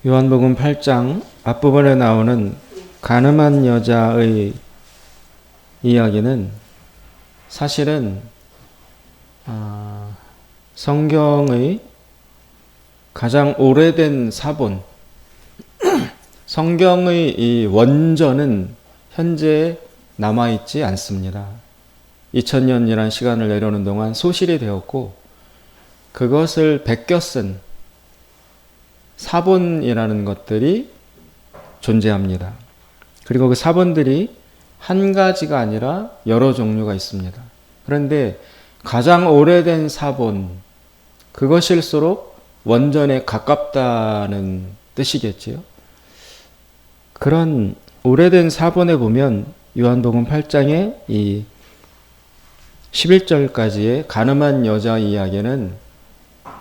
요한복음 8장 앞부분에 나오는 가늠한 여자의 이야기는 사실은 성경의 가장 오래된 사본, 성경의 이 원전은 현재 남아있지 않습니다. 2000년이라는 시간을 내려오는 동안 소실이 되었고 그것을 베껴 쓴 사본이라는 것들이 존재합니다. 그리고 그 사본들이 한 가지가 아니라 여러 종류가 있습니다. 그런데 가장 오래된 사본, 그것일수록 원전에 가깝다는 뜻이겠지요. 그런 오래된 사본에 보면 요한복음 8장의 이 11절까지의 가늠한 여자 이야기는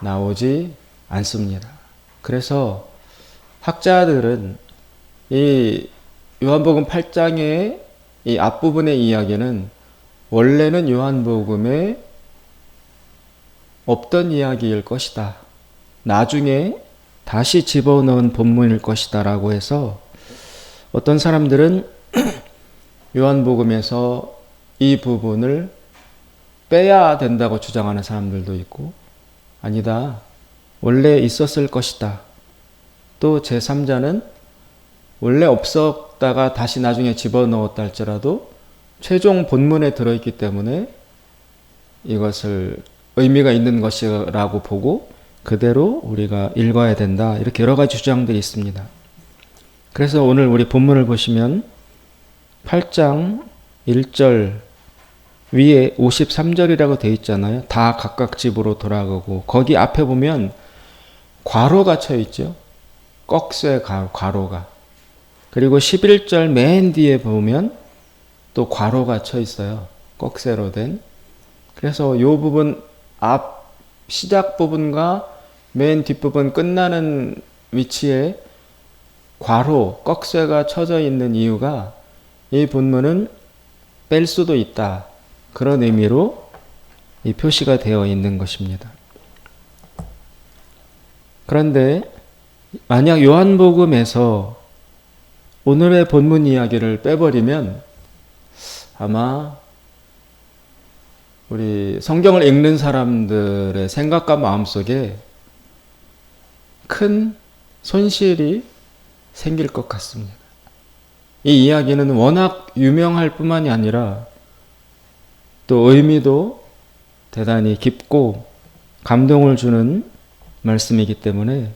나오지 않습니다. 그래서 학자들은 이 요한복음 8장의 이 앞부분의 이야기는 원래는 요한복음에 없던 이야기일 것이다. 나중에 다시 집어넣은 본문일 것이다 라고 해서 어떤 사람들은 요한복음에서 이 부분을 빼야 된다고 주장하는 사람들도 있고 아니다. 원래 있었을 것이다. 또 제3자는 원래 없었다가 다시 나중에 집어넣었다 할지라도 최종 본문에 들어있기 때문에 이것을 의미가 있는 것이라고 보고 그대로 우리가 읽어야 된다. 이렇게 여러 가지 주장들이 있습니다. 그래서 오늘 우리 본문을 보시면 8장 1절 위에 53절이라고 되어 있잖아요. 다 각각 집으로 돌아가고 거기 앞에 보면 괄호가 쳐 있죠. 꺽쇠 괄호가. 그리고 11절 맨 뒤에 보면 또 괄호가 쳐 있어요. 꺽쇠로 된. 그래서 이 부분 앞 시작 부분과 맨 뒷부분 끝나는 위치에 괄호, 꺽쇠가 쳐져 있는 이유가 이 본문은 뺄 수도 있다. 그런 의미로 이 표시가 되어 있는 것입니다. 그런데 만약 요한복음에서 오늘의 본문 이야기를 빼버리면 아마 우리 성경을 읽는 사람들의 생각과 마음속에 큰 손실이 생길 것 같습니다. 이 이야기는 워낙 유명할 뿐만이 아니라 또 의미도 대단히 깊고 감동을 주는 말씀이기 때문에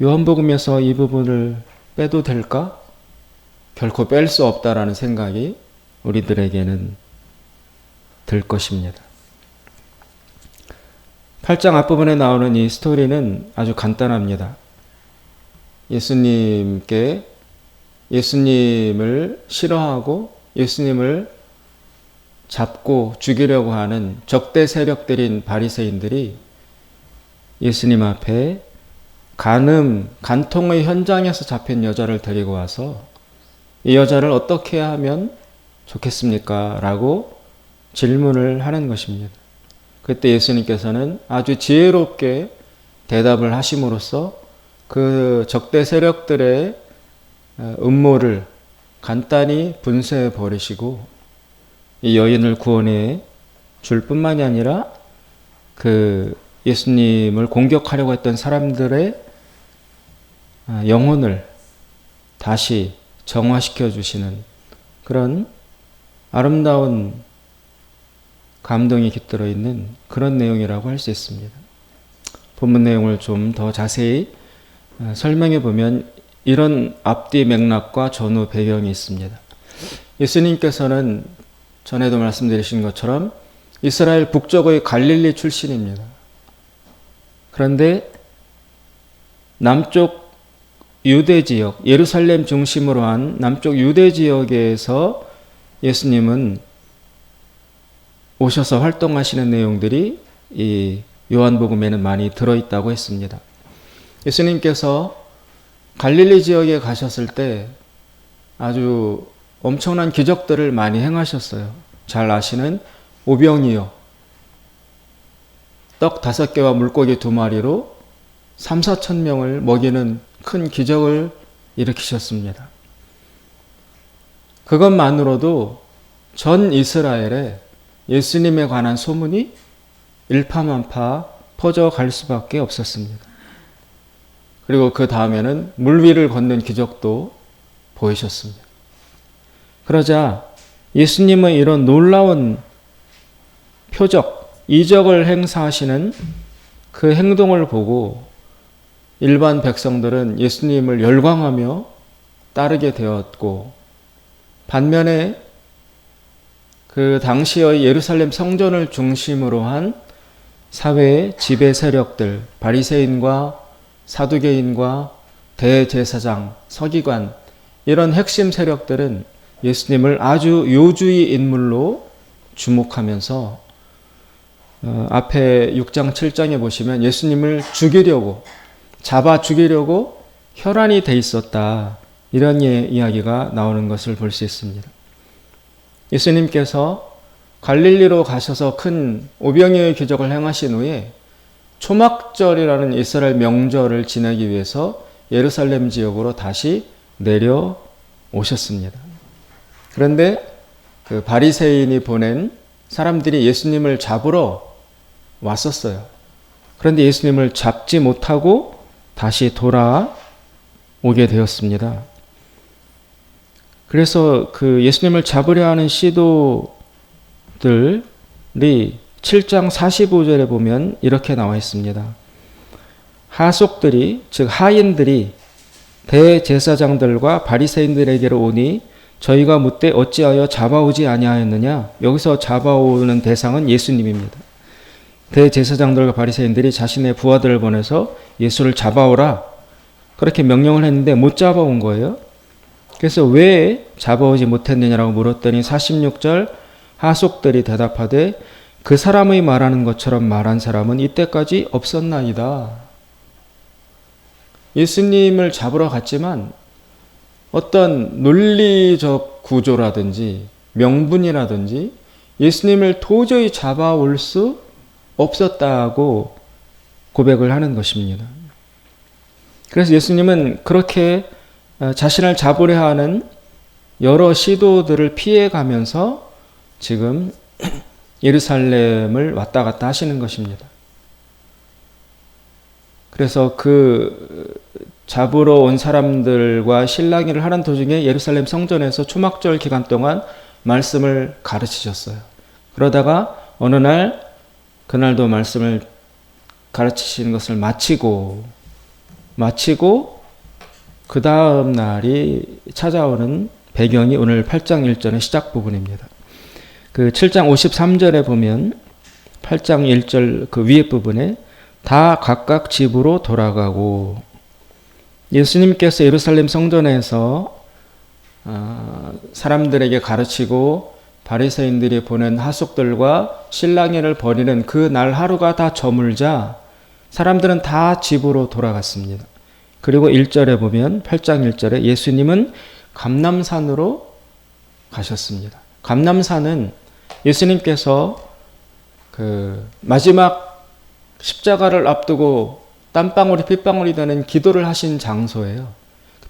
요한복음에서 이 부분을 빼도 될까? 결코 뺄 수 없다라는 생각이 우리들에게는 들 것입니다. 8장 앞부분에 나오는 이 스토리는 아주 간단합니다. 예수님을 싫어하고 예수님을 잡고 죽이려고 하는 적대 세력들인 바리새인들이 예수님 앞에 간통의 현장에서 잡힌 여자를 데리고 와서 이 여자를 어떻게 하면 좋겠습니까? 라고 질문을 하는 것입니다. 그때 예수님께서는 아주 지혜롭게 대답을 하심으로써 그 적대 세력들의 음모를 간단히 분쇄해 버리시고 이 여인을 구원해 줄 뿐만이 아니라 그 예수님을 공격하려고 했던 사람들의 영혼을 다시 정화시켜 주시는 그런 아름다운 감동이 깃들어 있는 그런 내용이라고 할 수 있습니다. 본문 내용을 좀 더 자세히 설명해 보면 이런 앞뒤 맥락과 전후 배경이 있습니다. 예수님께서는 전에도 말씀드리신 것처럼 이스라엘 북쪽의 갈릴리 출신입니다. 그런데 남쪽 유대 지역, 예루살렘 중심으로 한 남쪽 유대 지역에서 예수님은 오셔서 활동하시는 내용들이 이 요한복음에는 많이 들어있다고 했습니다. 예수님께서 갈릴리 지역에 가셨을 때 아주 엄청난 기적들을 많이 행하셨어요. 잘 아시는 오병이어, 떡 5개와 물고기 2마리로 3, 4천 명을 먹이는 큰 기적을 일으키셨습니다. 그것만으로도 전 이스라엘에 예수님에 관한 소문이 일파만파 퍼져갈 수밖에 없었습니다. 그리고 그 다음에는 물 위를 걷는 기적도 보이셨습니다. 그러자 예수님의 이런 놀라운 표적, 이적을 행사하시는 그 행동을 보고 일반 백성들은 예수님을 열광하며 따르게 되었고, 반면에 그 당시의 예루살렘 성전을 중심으로 한 사회의 지배 세력들, 바리새인과 사두개인과 대제사장, 서기관, 이런 핵심 세력들은 예수님을 아주 요주의 인물로 주목하면서 앞에 6장 7장에 보시면 예수님을 죽이려고, 잡아 죽이려고 혈안이 돼 있었다, 이런 이야기가 나오는 것을 볼 수 있습니다. 예수님께서 갈릴리로 가셔서 큰 오병이어의 기적을 행하신 후에 초막절이라는 이스라엘 명절을 지내기 위해서 예루살렘 지역으로 다시 내려오셨습니다. 그런데 그 바리새인이 보낸 사람들이 예수님을 잡으러 왔었어요. 그런데 예수님을 잡지 못하고 다시 돌아오게 되었습니다. 그래서 그 예수님을 잡으려 하는 시도들이 7장 45절에 보면 이렇게 나와 있습니다. 하속들이, 즉 하인들이 대제사장들과 바리새인들에게로 오니 저희가 묻되 어찌하여 잡아오지 아니하였느냐. 여기서 잡아오는 대상은 예수님입니다. 대제사장들과 바리새인들이 자신의 부하들을 보내서 예수를 잡아오라, 그렇게 명령을 했는데 못 잡아온 거예요. 그래서 왜 잡아오지 못했느냐라고 물었더니 46절 하속들이 대답하되 그 사람의 말하는 것처럼 말한 사람은 이때까지 없었나이다. 예수님을 잡으러 갔지만 어떤 논리적 구조라든지 명분이라든지 예수님을 도저히 잡아올 수 없었다고 고백을 하는 것입니다. 그래서 예수님은 그렇게 자신을 잡으려 하는 여러 시도들을 피해가면서 지금 예루살렘을 왔다 갔다 하시는 것입니다. 그래서 그 잡으러 온 사람들과 실랑이를 하는 도중에 예루살렘 성전에서 초막절 기간 동안 말씀을 가르치셨어요. 그러다가 어느 날, 그날도 말씀을 가르치시는 것을 마치고 그 다음 날이 찾아오는 배경이 오늘 8장 1절의 시작 부분입니다. 그 7장 53절에 보면 8장 1절 그 위에 부분에 다 각각 집으로 돌아가고, 예수님께서 예루살렘 성전에서 사람들에게 가르치고 바리새인들이 보낸 하속들과 실랑이를 벌이는 그 날 하루가 다 저물자 사람들은 다 집으로 돌아갔습니다. 그리고 1절에 보면 8장 1절에 예수님은 감람산으로 가셨습니다. 감람산은 예수님께서 그 마지막 십자가를 앞두고 땀방울이 핏방울이 되는 기도를 하신 장소예요.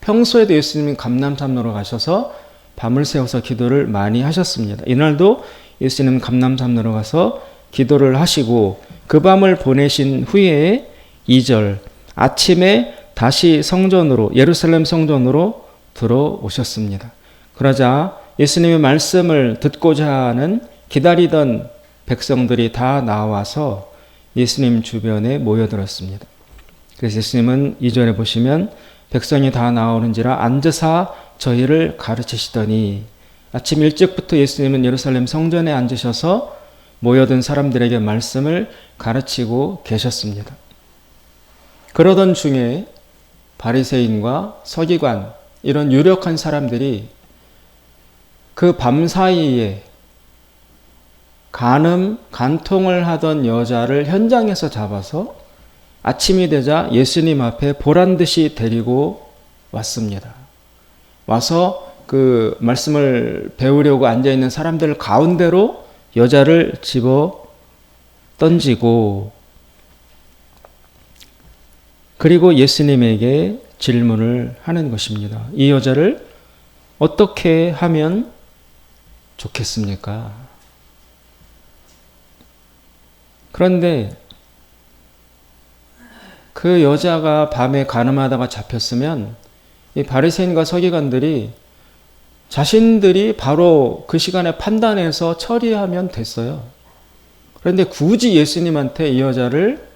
평소에도 예수님이 감람산으로 가셔서 밤을 새워서 기도를 많이 하셨습니다. 이날도 예수님은 감람산으로 가서 기도를 하시고 그 밤을 보내신 후에 2절 아침에 다시 성전으로, 예루살렘 성전으로 들어오셨습니다. 그러자 예수님의 말씀을 듣고자 하는 기다리던 백성들이 다 나와서 예수님 주변에 모여들었습니다. 그래서 예수님은 2절에 보시면 백성이 다 나오는지라 앉으사 저희를 가르치시더니, 아침 일찍부터 예수님은 예루살렘 성전에 앉으셔서 모여든 사람들에게 말씀을 가르치고 계셨습니다. 그러던 중에 바리새인과 서기관, 이런 유력한 사람들이 그 밤사이에 간통을 하던 여자를 현장에서 잡아서 아침이 되자 예수님 앞에 보란듯이 데리고 왔습니다. 와서 그 말씀을 배우려고 앉아있는 사람들 가운데로 여자를 집어 던지고, 그리고 예수님에게 질문을 하는 것입니다. 이 여자를 어떻게 하면 좋겠습니까? 그런데 그 여자가 밤에 간음하다가 잡혔으면 이 바리새인과 서기관들이 자신들이 바로 그 시간에 판단해서 처리하면 됐어요. 그런데 굳이 예수님한테 이 여자를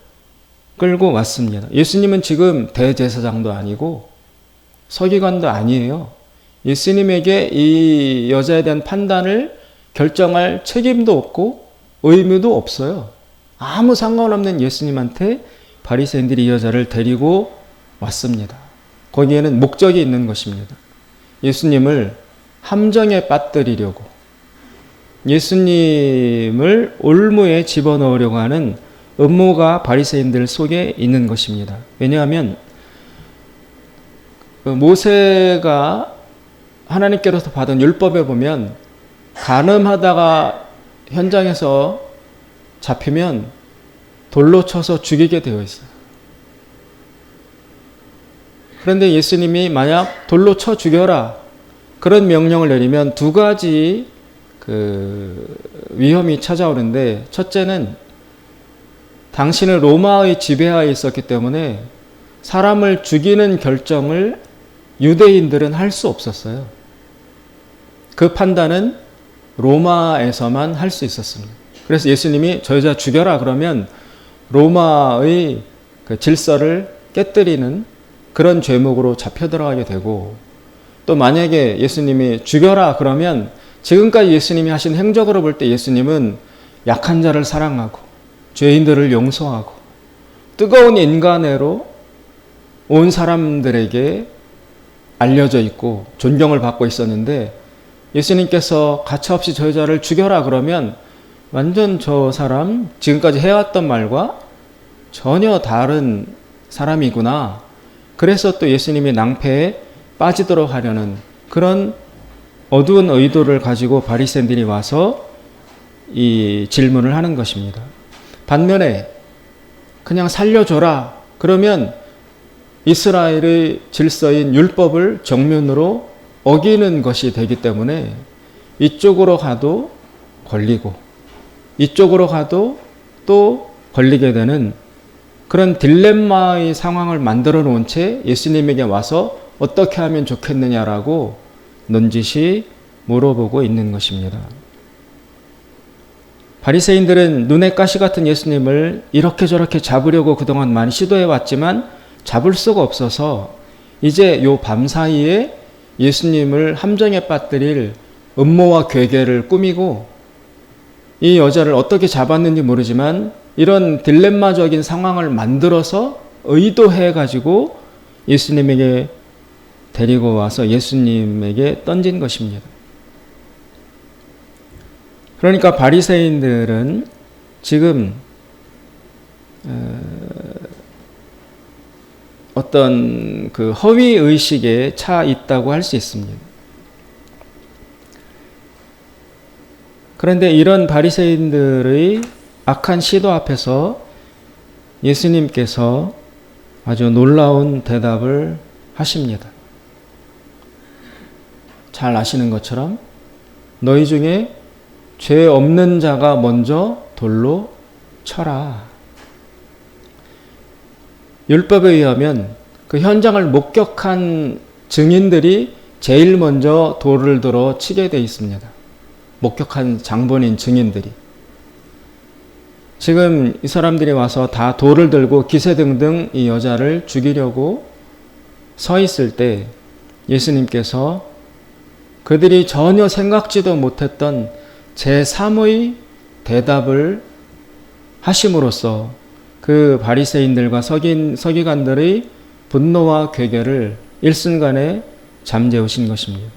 끌고 왔습니다. 예수님은 지금 대제사장도 아니고 서기관도 아니에요. 예수님에게 이 여자에 대한 판단을 결정할 책임도 없고 의무도 없어요. 아무 상관없는 예수님한테 바리새인들이 이 여자를 데리고 왔습니다. 거기에는 목적이 있는 것입니다. 예수님을 함정에 빠뜨리려고, 예수님을 올무에 집어넣으려고 하는 음모가 바리새인들 속에 있는 것입니다. 왜냐하면 모세가 하나님께로서 받은 율법에 보면 간음하다가 현장에서 잡히면 돌로 쳐서 죽이게 되어 있어요. 그런데 예수님이 만약 돌로 쳐 죽여라 그런 명령을 내리면 두 가지 위험이 찾아오는데, 첫째는 당신은 로마의 지배하에 있었기 때문에 사람을 죽이는 결정을 유대인들은 할 수 없었어요. 그 판단은 로마에서만 할 수 있었습니다. 그래서 예수님이 저 여자 죽여라 그러면 로마의 그 질서를 깨뜨리는 그런 죄목으로 잡혀 들어가게 되고, 또 만약에 예수님이 죽여라 그러면 지금까지 예수님이 하신 행적으로 볼 때 예수님은 약한 자를 사랑하고 죄인들을 용서하고 뜨거운 인간애로 온 사람들에게 알려져 있고 존경을 받고 있었는데, 예수님께서 가차없이 저 여자를 죽여라 그러면 완전 저 사람 지금까지 해왔던 말과 전혀 다른 사람이구나. 그래서 또 예수님이 낭패에 빠지도록 하려는 그런 어두운 의도를 가지고 바리새인들이 와서 이 질문을 하는 것입니다. 반면에 그냥 살려줘라 그러면 이스라엘의 질서인 율법을 정면으로 어기는 것이 되기 때문에 이쪽으로 가도 걸리고 이쪽으로 가도 또 걸리게 되는 그런 딜레마의 상황을 만들어 놓은 채 예수님에게 와서 어떻게 하면 좋겠느냐라고 넌지시 물어보고 있는 것입니다. 바리새인들은 눈에 가시 같은 예수님을 이렇게 저렇게 잡으려고 그동안 많이 시도해 왔지만 잡을 수가 없어서 이제 요 밤 사이에 예수님을 함정에 빠뜨릴 음모와 괴계를 꾸미고 이 여자를 어떻게 잡았는지 모르지만 이런 딜레마적인 상황을 만들어서 의도해 가지고 예수님에게 데리고 와서 예수님에게 던진 것입니다. 그러니까 바리새인들은 지금 어떤 그 허위 의식에 차 있다고 할 수 있습니다. 그런데 이런 바리새인들의 악한 시도 앞에서 예수님께서 아주 놀라운 대답을 하십니다. 잘 아시는 것처럼 너희 중에 죄 없는 자가 먼저 돌로 쳐라. 율법에 의하면 그 현장을 목격한 증인들이 제일 먼저 돌을 들어 치게 돼 있습니다. 목격한 장본인 증인들이. 지금 이 사람들이 와서 다 돌을 들고 기세등등 이 여자를 죽이려고 서 있을 때 예수님께서 그들이 전혀 생각지도 못했던 제3의 대답을 하심으로써 그 바리새인들과 서기관들의 분노와 괴계를 일순간에 잠재우신 것입니다.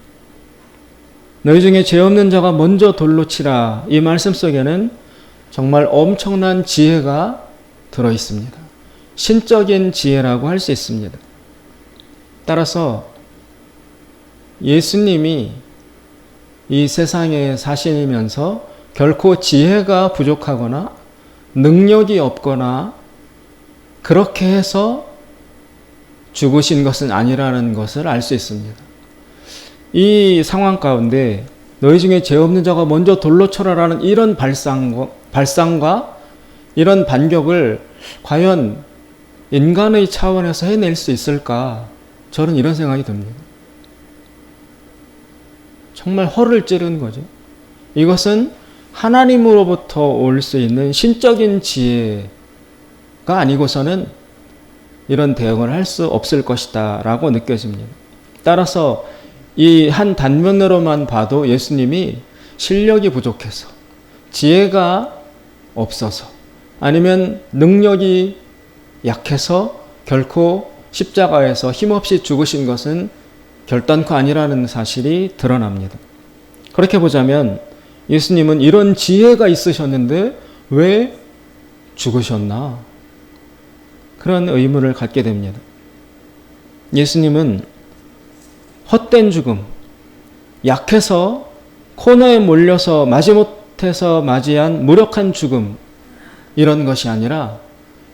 너희 중에 죄 없는 자가 먼저 돌로 치라. 이 말씀 속에는 정말 엄청난 지혜가 들어 있습니다. 신적인 지혜라고 할 수 있습니다. 따라서 예수님이 이 세상에 사시면서 결코 지혜가 부족하거나 능력이 없거나 그렇게 해서 죽으신 것은 아니라는 것을 알 수 있습니다. 이 상황 가운데 너희 중에 죄 없는 자가 먼저 돌로 쳐라라는 이런 발상과 이런 반격을 과연 인간의 차원에서 해낼 수 있을까? 저는 이런 생각이 듭니다. 정말 허를 찌르는 거죠. 이것은 하나님으로부터 올 수 있는 신적인 지혜가 아니고서는 이런 대응을 할 수 없을 것이다 라고 느껴집니다. 따라서 이 한 단면으로만 봐도 예수님이 실력이 부족해서, 지혜가 없어서, 아니면 능력이 약해서 결코 십자가에서 힘없이 죽으신 것은 결단코 아니라는 사실이 드러납니다. 그렇게 보자면 예수님은 이런 지혜가 있으셨는데 왜 죽으셨나? 그런 의문을 갖게 됩니다. 예수님은 헛된 죽음, 약해서 코너에 몰려서 마지못해서 맞이한 무력한 죽음, 이런 것이 아니라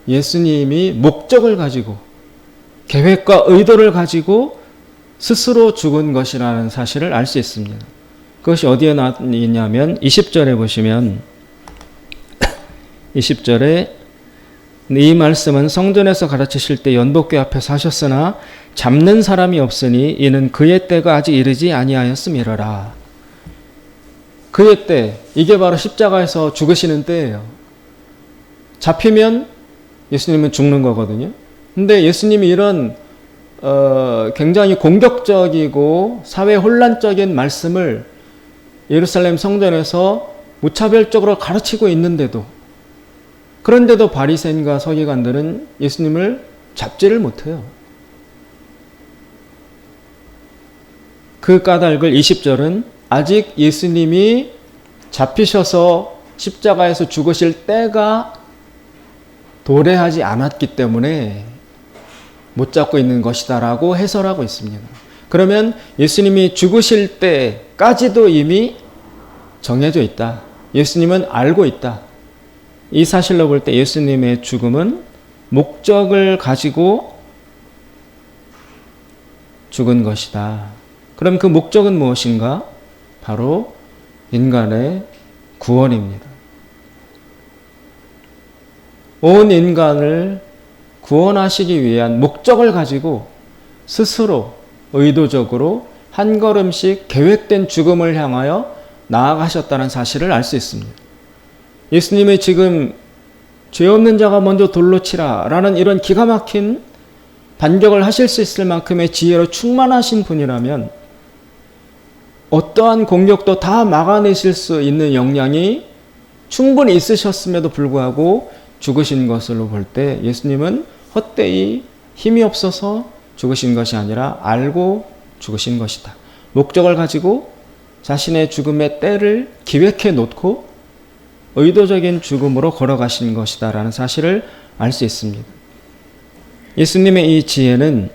예수님이 목적을 가지고 계획과 의도를 가지고 스스로 죽은 것이라는 사실을 알 수 있습니다. 그것이 어디에 나있냐면 20절에 보시면 20절에 이 말씀은 성전에서 가르치실 때 연복궤 앞에서 하셨으나 잡는 사람이 없으니 이는 그의 때가 아직 이르지 아니하였음이러라. 그의 때, 이게 바로 십자가에서 죽으시는 때예요. 잡히면 예수님은 죽는 거거든요. 근데 예수님이 이런 굉장히 공격적이고 사회 혼란적인 말씀을 예루살렘 성전에서 무차별적으로 가르치고 있는데도, 그런데도 바리새인과 서기관들은 예수님을 잡지를 못해요. 그 까닭을 20절은 아직 예수님이 잡히셔서 십자가에서 죽으실 때가 도래하지 않았기 때문에 못 잡고 있는 것이다 라고 해설하고 있습니다. 그러면 예수님이 죽으실 때까지도 이미 정해져 있다. 예수님은 알고 있다. 이 사실로 볼 때 예수님의 죽음은 목적을 가지고 죽은 것이다. 그럼 그 목적은 무엇인가? 바로 인간의 구원입니다. 온 인간을 구원하시기 위한 목적을 가지고 스스로 의도적으로 한 걸음씩 계획된 죽음을 향하여 나아가셨다는 사실을 알 수 있습니다. 예수님이 지금 죄 없는 자가 먼저 돌로 치라 라는 이런 기가 막힌 반격을 하실 수 있을 만큼의 지혜로 충만하신 분이라면 어떠한 공격도 다 막아내실 수 있는 역량이 충분히 있으셨음에도 불구하고 죽으신 것으로 볼 때 예수님은 헛되이 힘이 없어서 죽으신 것이 아니라 알고 죽으신 것이다. 목적을 가지고 자신의 죽음의 때를 기획해 놓고 의도적인 죽음으로 걸어가신 것이다 라는 사실을 알 수 있습니다. 예수님의 이 지혜는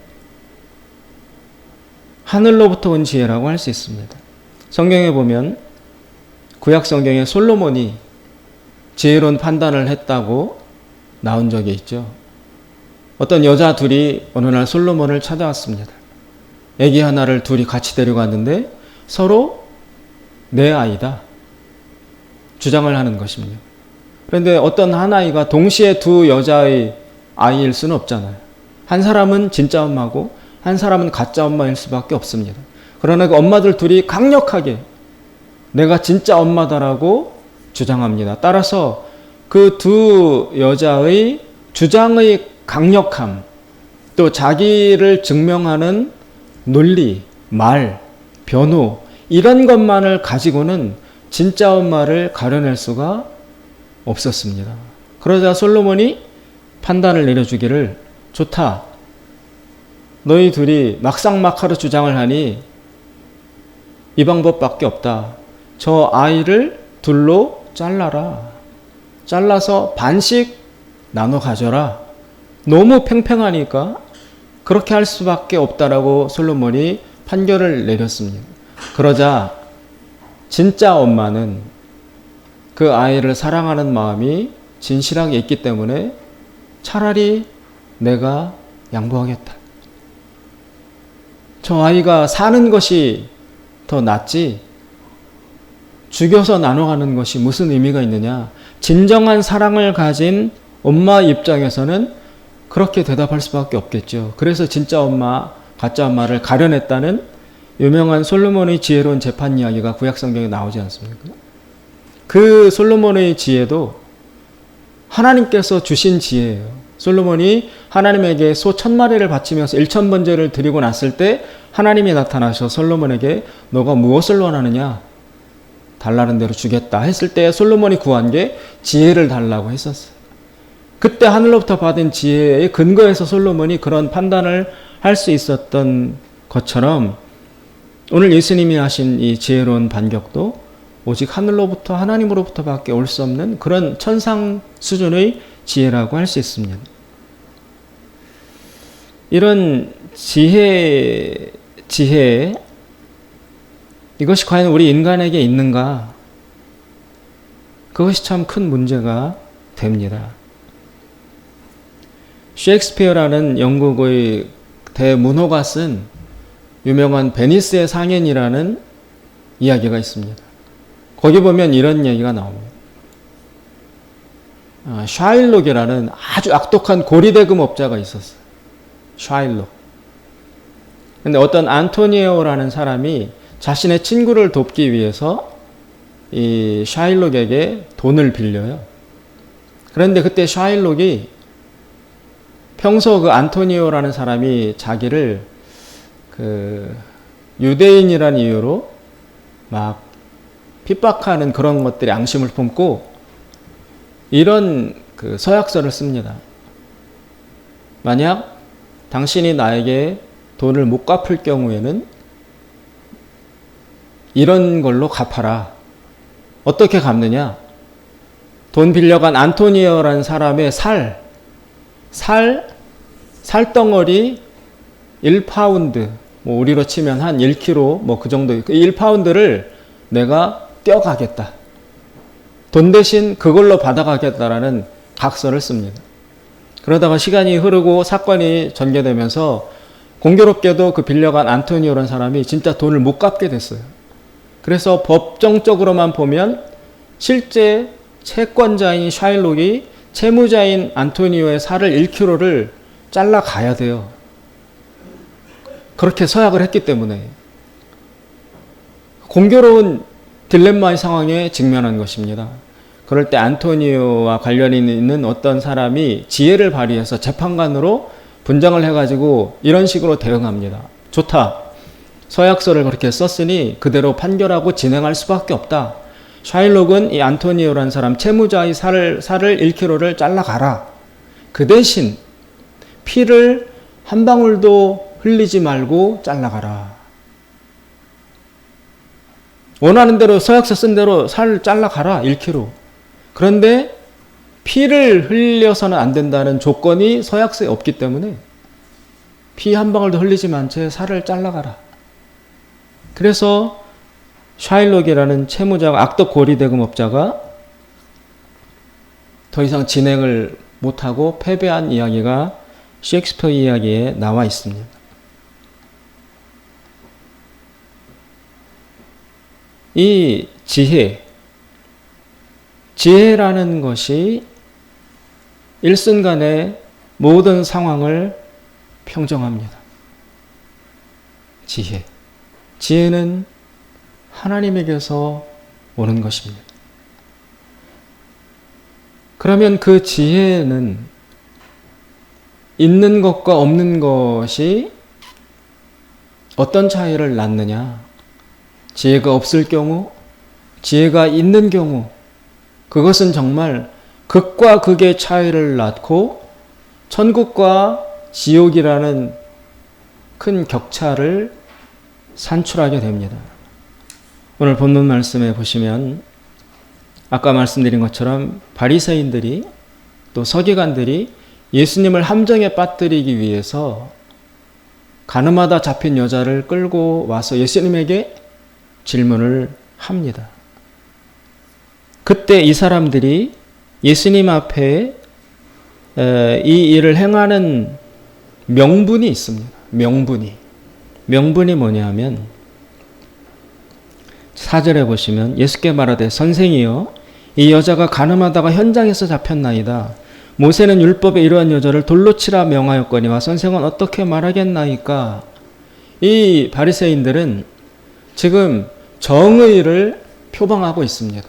하늘로부터 온 지혜라고 할 수 있습니다. 성경에 보면 구약 성경에 솔로몬이 지혜로운 판단을 했다고 나온 적이 있죠. 어떤 여자 둘이 어느 날 솔로몬을 찾아왔습니다. 아기 하나를 둘이 같이 데려갔는데 서로 내 아이다 주장을 하는 것입니다. 그런데 어떤 한 아이가 동시에 두 여자의 아이일 수는 없잖아요. 한 사람은 진짜 엄마고 한 사람은 가짜 엄마일 수밖에 없습니다. 그러나 그 엄마들 둘이 강력하게 내가 진짜 엄마다라고 주장합니다. 따라서 그 두 여자의 주장의 강력함, 또 자기를 증명하는 논리, 말, 변호, 이런 것만을 가지고는 진짜 엄마를 가려낼 수가 없었습니다. 그러자 솔로몬이 판단을 내려주기를, 좋다. 너희 둘이 막상막하로 주장을 하니 이 방법밖에 없다. 저 아이를 둘로 잘라라. 잘라서 반씩 나눠 가져라. 너무 팽팽하니까 그렇게 할 수밖에 없다라고 솔로몬이 판결을 내렸습니다. 그러자 진짜 엄마는 그 아이를 사랑하는 마음이 진실하게 있기 때문에 차라리 내가 양보하겠다. 저 아이가 사는 것이 더 낫지 죽여서 나눠가는 것이 무슨 의미가 있느냐. 진정한 사랑을 가진 엄마 입장에서는 그렇게 대답할 수밖에 없겠죠. 그래서 진짜 엄마, 가짜 엄마를 가려냈다는 유명한 솔로몬의 지혜로운 재판 이야기가 구약 성경에 나오지 않습니까? 그 솔로몬의 지혜도 하나님께서 주신 지혜예요. 솔로몬이 하나님에게 소 1000마리를 바치면서 1000번제를 드리고 났을 때 하나님이 나타나셔 솔로몬에게 너가 무엇을 원하느냐? 달라는 대로 주겠다 했을 때 솔로몬이 구한 게 지혜를 달라고 했었어요. 그때 하늘로부터 받은 지혜의 근거에서 솔로몬이 그런 판단을 할 수 있었던 것처럼 오늘 예수님이 하신 이 지혜로운 반격도 오직 하늘로부터 하나님으로부터 밖에 올 수 없는 그런 천상 수준의 지혜라고 할 수 있습니다. 이런 지혜 이것이 과연 우리 인간에게 있는가? 그것이 참 큰 문제가 됩니다. 셰익스피어라는 영국의 대문호가 쓴 유명한 베니스의 상인이라는 이야기가 있습니다. 거기 보면 이런 얘기가 나옵니다. 샤일록이라는 아주 악독한 고리대금 업자가 있었어요. 샤일록. 근데 어떤 안토니오라는 사람이 자신의 친구를 돕기 위해서 이 샤일록에게 돈을 빌려요. 그런데 그때 샤일록이 평소 그 안토니오라는 사람이 자기를 유대인이라는 이유로 막 핍박하는 그런 것들에 앙심을 품고 이런 서약서를 씁니다. 만약 당신이 나에게 돈을 못 갚을 경우에는 이런 걸로 갚아라. 어떻게 갚느냐? 돈 빌려간 안토니오라는 사람의 살덩어리 1파운드, 뭐 우리로 치면 한 1kg, 뭐 그 정도, 1파운드를 내가 떼어가겠다. 돈 대신 그걸로 받아가겠다라는 각서를 씁니다. 그러다가 시간이 흐르고 사건이 전개되면서 공교롭게도 그 빌려간 안토니오라는 사람이 진짜 돈을 못 갚게 됐어요. 그래서 법정적으로만 보면 실제 채권자인 샤일록이 채무자인 안토니오의 살을 1kg를 잘라가야 돼요. 그렇게 서약을 했기 때문에 공교로운 딜레마의 상황에 직면한 것입니다. 그럴 때 안토니오와 관련이 있는 어떤 사람이 지혜를 발휘해서 재판관으로 분장을 해가지고 이런 식으로 대응합니다. 좋다. 서약서를 그렇게 썼으니 그대로 판결하고 진행할 수밖에 없다. 샤일록은 이 안토니오라는 사람 채무자의 살을 1kg를 잘라가라. 그 대신 피를 한 방울도 흘리지 말고 잘라가라. 원하는 대로 서약서 쓴 대로 살 잘라가라. 1kg. 그런데 피를 흘려서는 안 된다는 조건이 서약서에 없기 때문에 피 한 방울도 흘리지 않은 채 살을 잘라가라. 그래서 샤일록이라는 채무자가 악덕 고리대금업자가 더 이상 진행을 못하고 패배한 이야기가 셰익스피어 이야기에 나와 있습니다. 이 지혜라는 것이 일순간에 모든 상황을 평정합니다. 지혜는 하나님에게서 오는 것입니다. 그러면 그 지혜는 있는 것과 없는 것이 어떤 차이를 낳느냐? 지혜가 없을 경우, 지혜가 있는 경우, 그것은 정말 극과 극의 차이를 낳고 천국과 지옥이라는 큰 격차를 산출하게 됩니다. 오늘 본문 말씀에 보시면 아까 말씀드린 것처럼 바리새인들이 또 서기관들이 예수님을 함정에 빠뜨리기 위해서 가늠하다 잡힌 여자를 끌고 와서 예수님에게 질문을 합니다. 그때 이 사람들이 예수님 앞에 이 일을 행하는 명분이 있습니다. 명분이. 명분이 뭐냐 하면 4절에 보시면 예수께 말하되 선생이여 이 여자가 간음하다가 현장에서 잡혔나이다. 모세는 율법에 이러한 여자를 돌로 치라 명하였거니와 선생은 어떻게 말하겠나이까. 이 바리새인들은 지금 정의를 표방하고 있습니다.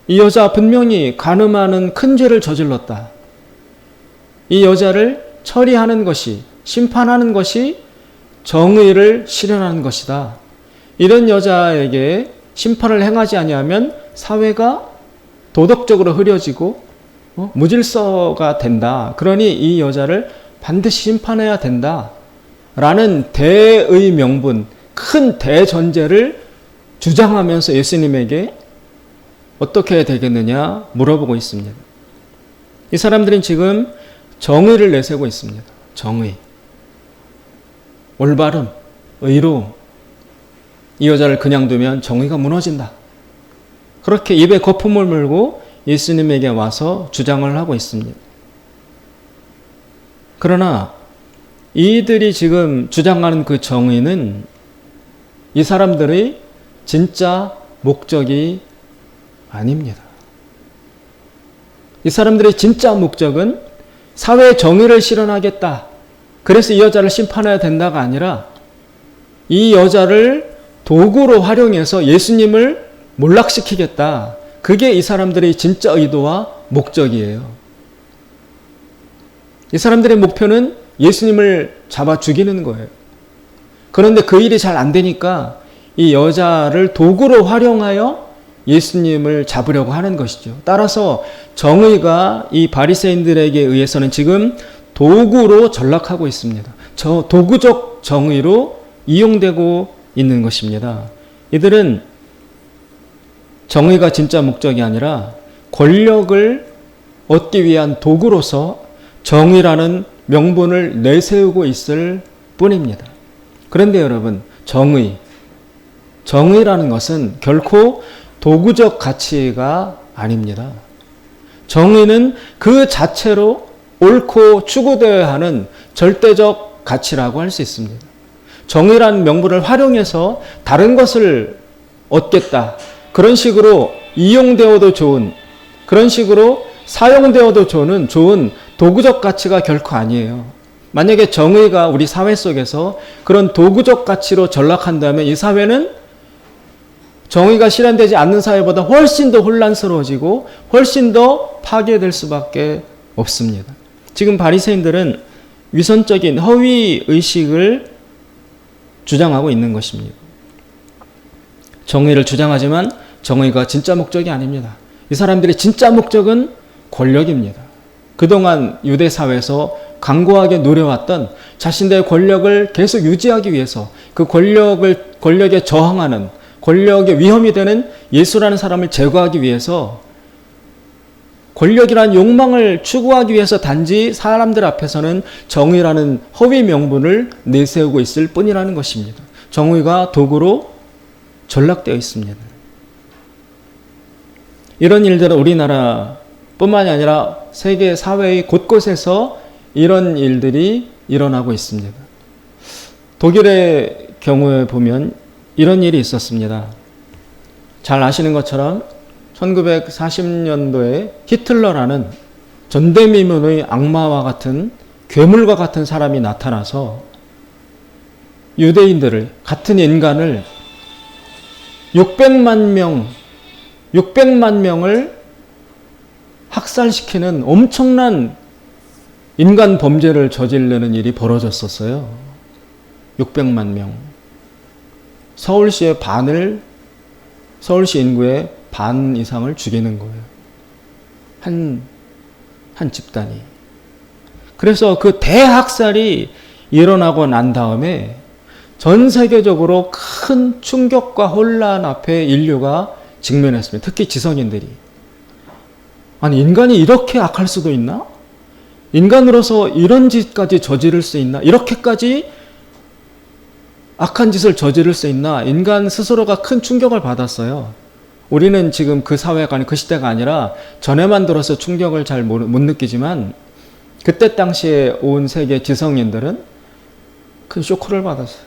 이 여자 분명히 간음하는 큰 죄를 저질렀다. 이 여자를 처리하는 것이, 심판하는 것이 정의를 실현하는 것이다. 이런 여자에게 심판을 행하지 아니하면 사회가 도덕적으로 흐려지고 무질서가 된다. 그러니 이 여자를 반드시 심판해야 된다. 라는 대의 명분, 큰 대전제를 주장하면서 예수님에게 어떻게 해야 되겠느냐 물어보고 있습니다. 이 사람들은 지금 정의를 내세우고 있습니다. 정의. 올바름, 의로움. 이 여자를 그냥 두면 정의가 무너진다. 그렇게 입에 거품을 물고 예수님에게 와서 주장을 하고 있습니다. 그러나 이들이 지금 주장하는 그 정의는 이 사람들의 진짜 목적이 아닙니다. 이 사람들의 진짜 목적은 사회의 정의를 실현하겠다. 그래서 이 여자를 심판해야 된다가 아니라 이 여자를 도구로 활용해서 예수님을 몰락시키겠다. 그게 이 사람들의 진짜 의도와 목적이에요. 이 사람들의 목표는 예수님을 잡아 죽이는 거예요. 그런데 그 일이 잘 안 되니까 이 여자를 도구로 활용하여 예수님을 잡으려고 하는 것이죠. 따라서 정의가 이 바리새인들에게 의해서는 지금 도구로 전락하고 있습니다. 저 도구적 정의로 이용되고 있는 것입니다. 이들은 정의가 진짜 목적이 아니라 권력을 얻기 위한 도구로서 정의라는 명분을 내세우고 있을 뿐입니다. 그런데 여러분, 정의라는 것은 결코 도구적 가치가 아닙니다. 정의는 그 자체로 옳고 추구되어야 하는 절대적 가치라고 할 수 있습니다. 정의라는 명분을 활용해서 다른 것을 얻겠다. 그런 식으로 이용되어도 좋은, 그런 식으로 사용되어도 좋은 도구적 가치가 결코 아니에요. 만약에 정의가 우리 사회 속에서 그런 도구적 가치로 전락한다면 이 사회는 정의가 실현되지 않는 사회보다 훨씬 더 혼란스러워지고 훨씬 더 파괴될 수밖에 없습니다. 지금 바리새인들은 위선적인 허위 의식을 주장하고 있는 것입니다. 정의를 주장하지만 정의가 진짜 목적이 아닙니다. 이 사람들의 진짜 목적은 권력입니다. 그동안 유대 사회에서 강고하게 누려왔던 자신들의 권력을 계속 유지하기 위해서 그 권력에 저항하는, 권력의 위험이 되는 예수라는 사람을 제거하기 위해서 권력이라는 욕망을 추구하기 위해서 단지 사람들 앞에서는 정의라는 허위 명분을 내세우고 있을 뿐이라는 것입니다. 정의가 도구로 전락되어 있습니다. 이런 일들은 우리나라뿐만이 아니라 세계 사회의 곳곳에서 이런 일들이 일어나고 있습니다. 독일의 경우에 보면 이런 일이 있었습니다. 잘 아시는 것처럼 1940년도에 히틀러라는 전대미문의 악마와 같은 괴물과 같은 사람이 나타나서 유대인들을, 같은 인간을 600만 명을 학살시키는 엄청난 인간 범죄를 저지르는 일이 벌어졌었어요. 600만 명. 서울시 인구의 반 이상을 죽이는 거예요. 한 집단이. 그래서 그 대학살이 일어나고 난 다음에 전 세계적으로 큰 충격과 혼란 앞에 인류가 직면했습니다. 특히 지성인들이. 아니, 인간이 이렇게 악할 수도 있나? 인간으로서 이런 짓까지 저지를 수 있나? 이렇게까지 악한 짓을 저지를 수 있나? 인간 스스로가 큰 충격을 받았어요. 우리는 지금 그 사회가, 그 시대가 아니라 전에만 들어서 충격을 잘 못 느끼지만 그때 당시에 온 세계 지성인들은 큰 쇼크를 받았어요.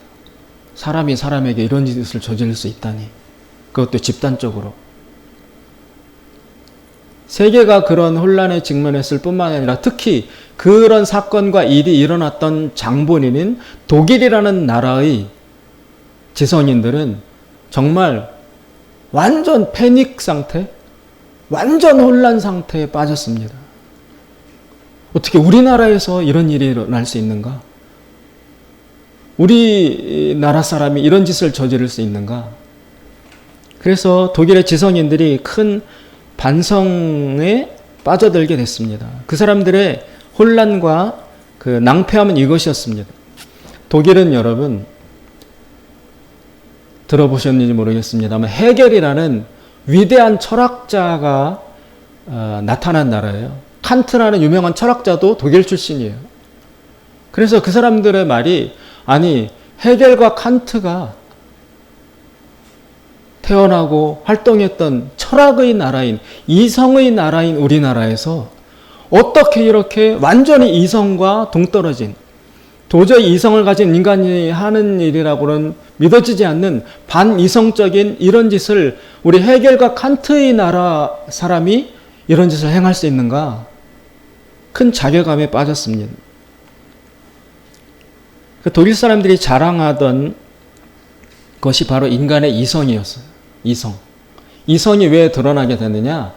사람이 사람에게 이런 짓을 저지를 수 있다니. 그것도 집단적으로. 세계가 그런 혼란에 직면했을 뿐만 아니라 특히 그런 사건과 일이 일어났던 장본인인 독일이라는 나라의 지성인들은 정말 완전 패닉 상태, 완전 혼란 상태에 빠졌습니다. 어떻게 우리나라에서 이런 일이 일어날 수 있는가? 우리나라 사람이 이런 짓을 저지를 수 있는가? 그래서 독일의 지성인들이 큰 반성에 빠져들게 됐습니다. 그 사람들의 혼란과 그 낭패함은 이것이었습니다. 독일은 여러분 들어보셨는지 모르겠습니다만 헤겔이라는 위대한 철학자가 나타난 나라예요. 칸트라는 유명한 철학자도 독일 출신이에요. 그래서 그 사람들의 말이 아니 헤겔과 칸트가 태어나고 활동했던 철학의 나라인 이성의 나라인 우리나라에서 어떻게 이렇게 완전히 이성과 동떨어진 도저히 이성을 가진 인간이 하는 일이라고는 믿어지지 않는 반이성적인 이런 짓을 우리 헤겔과 칸트의 나라 사람이 이런 짓을 행할 수 있는가? 큰 자괴감에 빠졌습니다. 독일 사람들이 자랑하던 것이 바로 인간의 이성이었어요. 이성. 이성이 왜 드러나게 되느냐?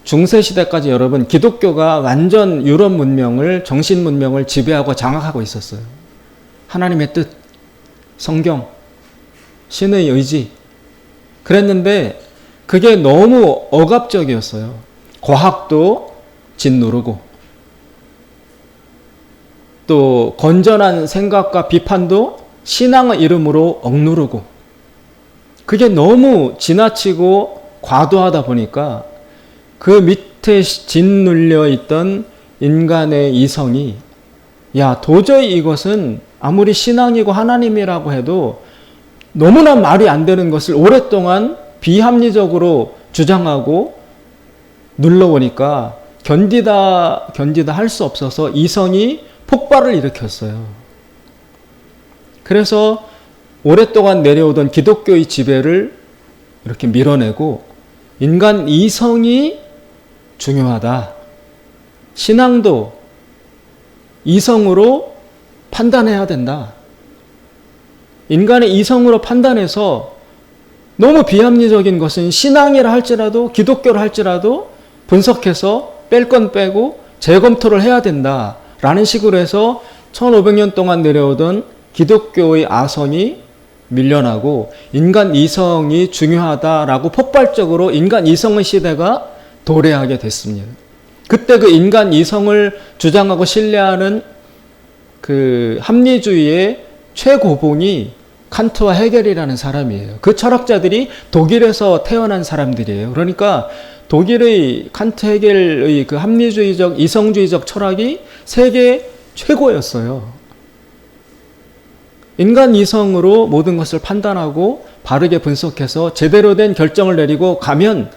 중세시대까지 여러분 기독교가 완전 유럽 문명을 정신 문명을 지배하고 장악하고 있었어요. 하나님의 뜻, 성경, 신의 의지. 그랬는데 그게 너무 억압적이었어요. 과학도 짓누르고 또 건전한 생각과 비판도 신앙의 이름으로 억누르고 그게 너무 지나치고 과도하다 보니까 그 밑에 짓눌려 있던 인간의 이성이 야 도저히 이것은 아무리 신앙이고 하나님이라고 해도 너무나 말이 안 되는 것을 오랫동안 비합리적으로 주장하고 눌러오니까 견디다 할 수 없어서 이성이 폭발을 일으켰어요. 그래서 오랫동안 내려오던 기독교의 지배를 이렇게 밀어내고 인간 이성이 중요하다. 신앙도 이성으로 판단해야 된다. 인간의 이성으로 판단해서 너무 비합리적인 것은 신앙이라 할지라도 기독교라 할지라도 분석해서 뺄 건 빼고 재검토를 해야 된다라는 식으로 해서 1500년 동안 내려오던 기독교의 아성이 밀려나고 인간 이성이 중요하다라고 폭발적으로 인간 이성의 시대가 도래하게 됐습니다. 그때 그 인간 이성을 주장하고 신뢰하는 그 합리주의의 최고봉이 칸트와 헤겔이라는 사람이에요. 그 철학자들이 독일에서 태어난 사람들이에요. 그러니까 독일의 칸트 헤겔의 그 합리주의적 이성주의적 철학이 세계 최고였어요. 인간 이성으로 모든 것을 판단하고 바르게 분석해서 제대로 된 결정을 내리고 가면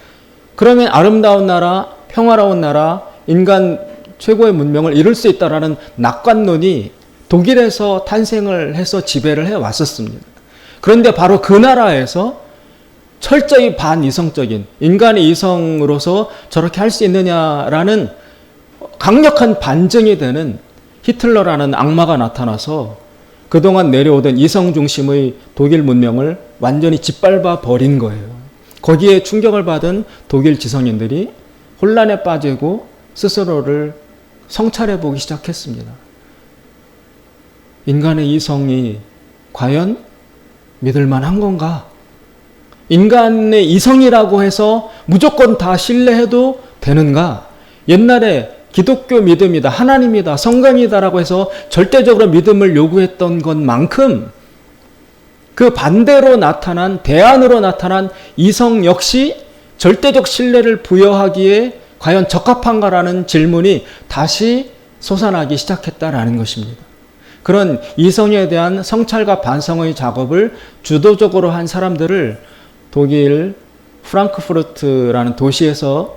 그러면 아름다운 나라, 평화로운 나라, 인간 최고의 문명을 이룰 수 있다라는 낙관론이 독일에서 탄생을 해서 지배를 해왔었습니다. 그런데 바로 그 나라에서 철저히 반이성적인 인간의 이성으로서 저렇게 할 수 있느냐라는 강력한 반증이 되는 히틀러라는 악마가 나타나서 그동안 내려오던 이성 중심의 독일 문명을 완전히 짓밟아 버린 거예요. 거기에 충격을 받은 독일 지성인들이 혼란에 빠지고 스스로를 성찰해 보기 시작했습니다. 인간의 이성이 과연 믿을 만한 건가? 인간의 이성이라고 해서 무조건 다 신뢰해도 되는가? 옛날에 기독교 믿음이다, 하나님이다, 성경이다라고 해서 절대적으로 믿음을 요구했던 것만큼 그 반대로 나타난, 대안으로 나타난 이성 역시 절대적 신뢰를 부여하기에 과연 적합한가라는 질문이 다시 솟아나기 시작했다라는 것입니다. 그런 이성에 대한 성찰과 반성의 작업을 주도적으로 한 사람들을 독일 프랑크푸르트라는 도시에서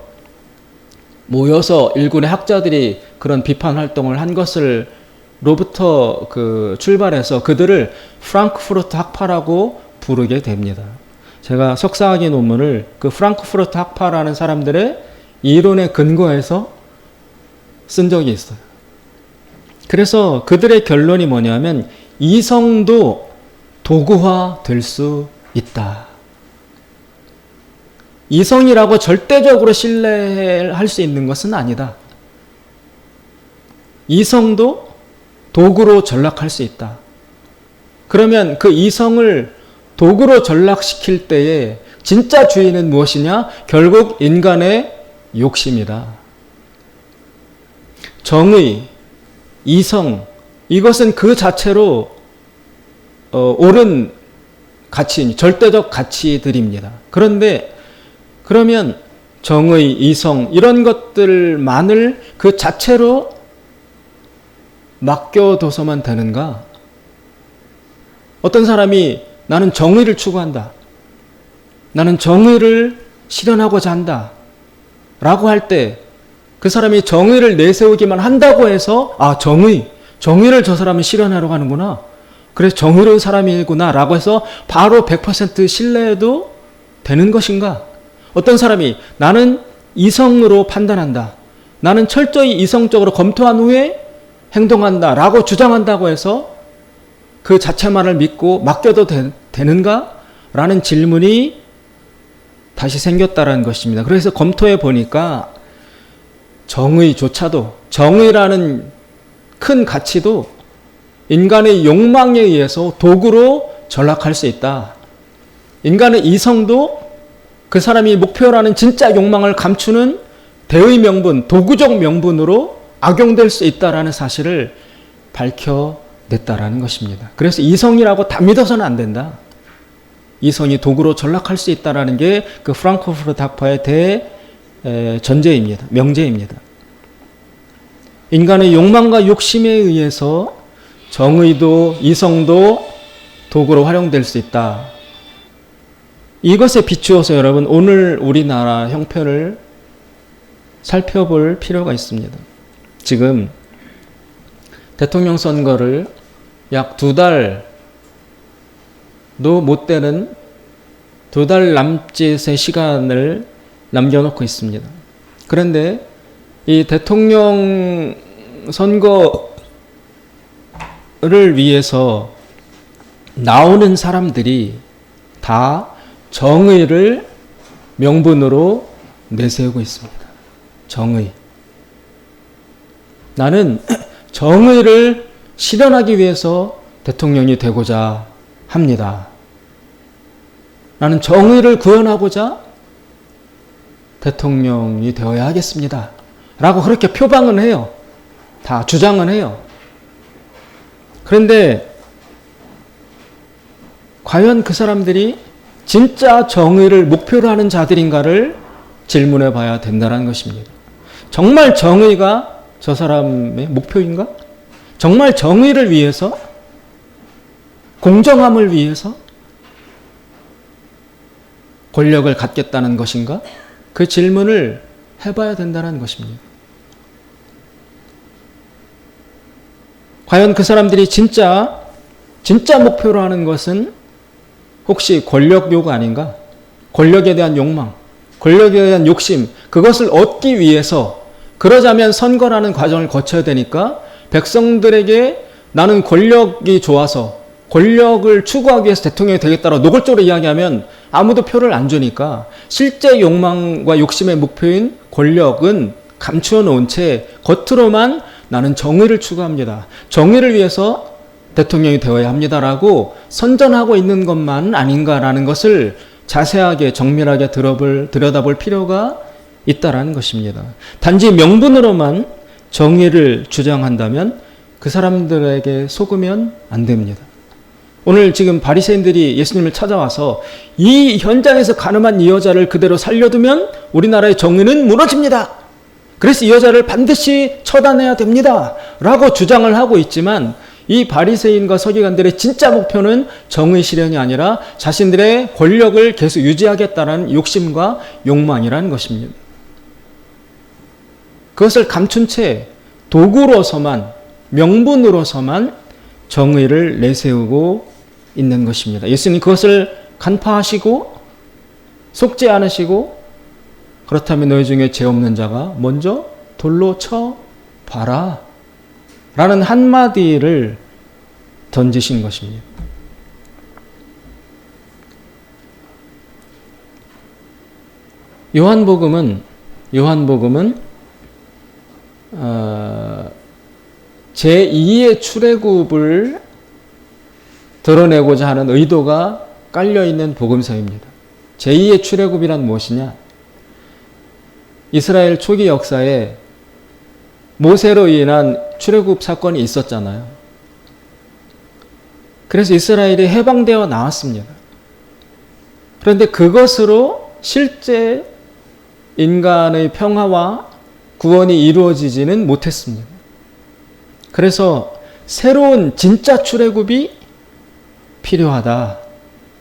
모여서 일군의 학자들이 그런 비판 활동을 한 것을 로부터 출발해서 그들을 프랑크푸르트 학파라고 부르게 됩니다. 제가 석사학위 논문을 그 프랑크푸르트 학파라는 사람들의 이론에 근거해서 쓴 적이 있어요. 그래서 그들의 결론이 뭐냐면 이성도 도구화 될 수 있다. 이성이라고 절대적으로 신뢰할 수 있는 것은 아니다. 이성도 도구로 전락할 수 있다. 그러면 그 이성을 도구로 전락시킬 때에 진짜 주인은 무엇이냐? 결국 인간의 욕심이다. 정의, 이성, 이것은 그 자체로 옳은 가치, 절대적 가치들입니다. 그런데 그러면 정의, 이성 이런 것들만을 그 자체로 맡겨둬서만 되는가? 어떤 사람이 나는 정의를 추구한다. 나는 정의를 실현하고자 한다. 라고 할 때 그 사람이 정의를 내세우기만 한다고 해서 정의를 저 사람은 실현하려고 하는구나. 그래서 정의로운 사람이구나 라고 해서 바로 100% 신뢰해도 되는 것인가? 어떤 사람이 나는 이성으로 판단한다. 나는 철저히 이성적으로 검토한 후에 행동한다 라고 주장한다고 해서 그 자체만을 믿고 맡겨도 되는가? 라는 질문이 다시 생겼다는 것입니다. 그래서 검토해 보니까 정의조차도, 정의라는 큰 가치도 인간의 욕망에 의해서 도구로 전락할 수 있다. 인간의 이성도 그 사람이 목표라는 진짜 욕망을 감추는 대의 명분, 도구적 명분으로 악용될 수 있다라는 사실을 밝혀냈다라는 것입니다. 그래서 이성이라고 다 믿어서는 안 된다. 이성이 도구로 전락할 수 있다라는 게 그 프랑크푸르트 학파의 전제입니다. 명제입니다. 인간의 욕망과 욕심에 의해서 정의도 이성도 도구로 활용될 수 있다. 이것에 비추어서 여러분 오늘 우리나라 형편을 살펴볼 필요가 있습니다. 지금 대통령 선거를 약 2달도 못 되는 2달 남짓의 시간을 남겨놓고 있습니다. 그런데 이 대통령 선거를 위해서 나오는 사람들이 다 정의를 명분으로 내세우고 있습니다. 정의. 나는 정의를 실현하기 위해서 대통령이 되고자 합니다. 나는 정의를 구현하고자 대통령이 되어야 하겠습니다. 라고 그렇게 표방은 해요. 다 주장은 해요. 그런데 과연 그 사람들이 진짜 정의를 목표로 하는 자들인가를 질문해 봐야 된다는 것입니다. 정말 정의가 저 사람의 목표인가? 정말 정의를 위해서? 공정함을 위해서? 권력을 갖겠다는 것인가? 그 질문을 해봐야 된다는 것입니다. 과연 그 사람들이 진짜 목표로 하는 것은 혹시 권력욕 아닌가? 권력에 대한 욕망, 권력에 대한 욕심, 그것을 얻기 위해서 그러자면 선거라는 과정을 거쳐야 되니까 백성들에게 나는 권력이 좋아서 권력을 추구하기 위해서 대통령이 되겠다고 노골적으로 이야기하면 아무도 표를 안 주니까 실제 욕망과 욕심의 목표인 권력은 감추어 놓은 채 겉으로만 나는 정의를 추구합니다. 정의를 위해서 대통령이 되어야 합니다라고 선전하고 있는 것만 아닌가라는 것을 자세하게 정밀하게 들여다볼 필요가 있다라는 것입니다. 단지 명분으로만 정의를 주장한다면 그 사람들에게 속으면 안 됩니다. 오늘 지금 바리새인들이 예수님을 찾아와서 이 현장에서 가늠한 이 여자를 그대로 살려두면 우리나라의 정의는 무너집니다. 그래서 이 여자를 반드시 처단해야 됩니다. 라고 주장을 하고 있지만 이 바리새인과 서기관들의 진짜 목표는 정의 실현이 아니라 자신들의 권력을 계속 유지하겠다는 욕심과 욕망이라는 것입니다. 그것을 감춘 채 도구로서만 명분으로서만 정의를 내세우고 있는 것입니다. 예수님 그것을 간파하시고 속지 않으시고 그렇다면 너희 중에 죄 없는 자가 먼저 돌로 쳐 봐라 라는 한마디를 던지신 것입니다. 요한복음은 제2의 출애굽을 드러내고자 하는 의도가 깔려있는 복음서입니다. 제2의 출애굽이란 무엇이냐? 이스라엘 초기 역사에 모세로 인한 출애굽 사건이 있었잖아요. 그래서 이스라엘이 해방되어 나왔습니다. 그런데 그것으로 실제 인간의 평화와 구원이 이루어지지는 못했습니다. 그래서 새로운 진짜 출애굽이 필요하다.